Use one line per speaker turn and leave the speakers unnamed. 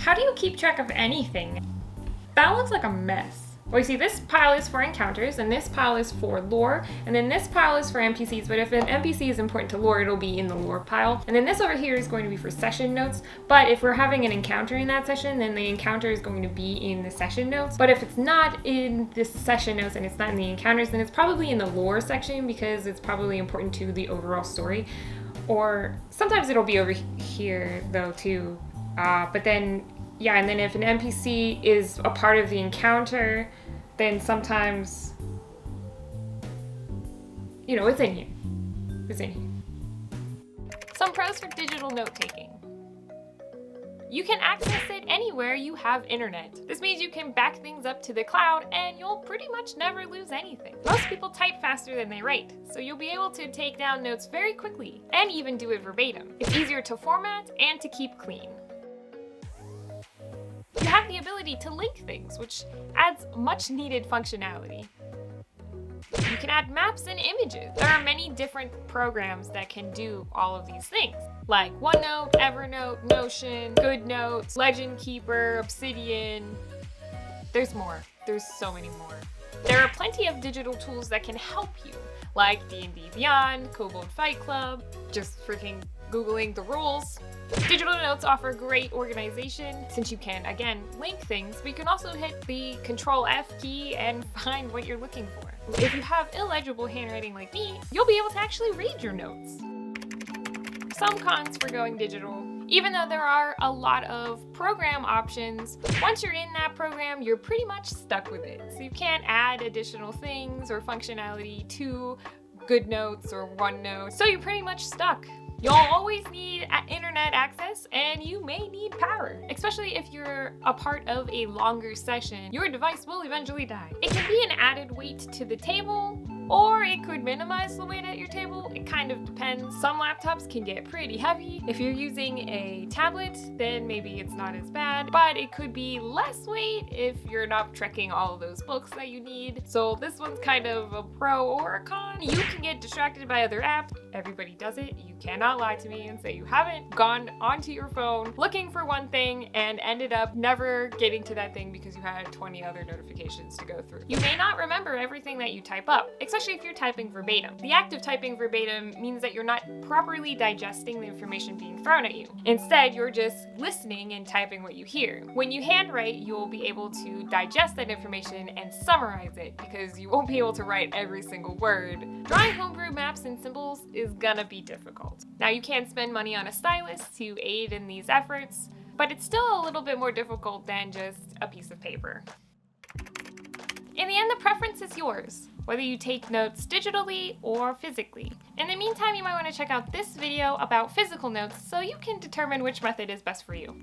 How do you keep track of anything? That looks like a mess. Well, you see, this pile is for encounters, and this pile is for lore, and then this pile is for NPCs, but if an NPC is important to lore, it'll be in the lore pile. And then this over here is going to be for session notes, but if we're having an encounter in that session, then the encounter is going to be in the session notes. But if it's not in this session notes and it's not in the encounters, then it's probably in the lore section because it's probably important to the overall story. Or sometimes it'll be over here, though, too. But then, yeah, and then if an NPC is a part of the encounter, then sometimes, you know, it's in here. It's in here. Some pros for digital note-taking. You can access it anywhere you have internet. This means you can back things up to the cloud and you'll pretty much never lose anything. Most people type faster than they write, so you'll be able to take down notes very quickly and even do it verbatim. It's easier to format and to keep clean. You have the ability to link things, which adds much needed functionality. You can add maps and images. There are many different programs that can do all of these things, like OneNote, Evernote, Notion, GoodNotes, Legend Keeper, Obsidian. There's more. There's so many more. There are plenty of digital tools that can help you, like D&D Beyond, Kobold Fight Club, just freaking Googling the rules. Digital notes offer great organization since you can, again, link things, but you can also hit the Control F key and find what you're looking for. If you have illegible handwriting like me, you'll be able to actually read your notes. Some cons for going digital. Even though there are a lot of program options, once you're in that program, you're pretty much stuck with it. So you can't add additional things or functionality to GoodNotes or OneNote, so you're pretty much stuck. You'll always need internet access and you may need power, especially if you're a part of a longer session. Your device will eventually die. It can be an added weight to the table, or it could minimize the weight at your table. It kind of depends. Some laptops can get pretty heavy. If you're using a tablet, then maybe it's not as bad, but it could be less weight if you're not trekking all of those books that you need. So this one's kind of a pro or a con. You can get distracted by other apps. Everybody does it. You cannot lie to me and say you haven't gone onto your phone looking for one thing and ended up never getting to that thing because you had 20 other notifications to go through. You may not remember everything that you type up, especially if you're typing verbatim. The act of typing verbatim means that you're not properly digesting the information being thrown at you. Instead, you're just listening and typing what you hear. When you handwrite, you'll be able to digest that information and summarize it because you won't be able to write every single word. Drawing homebrew maps and symbols is gonna be difficult. Now, you can spend money on a stylus to aid in these efforts, but it's still a little bit more difficult than just a piece of paper. In the end, the preference is yours, whether you take notes digitally or physically. In the meantime, you might want to check out this video about physical notes so you can determine which method is best for you.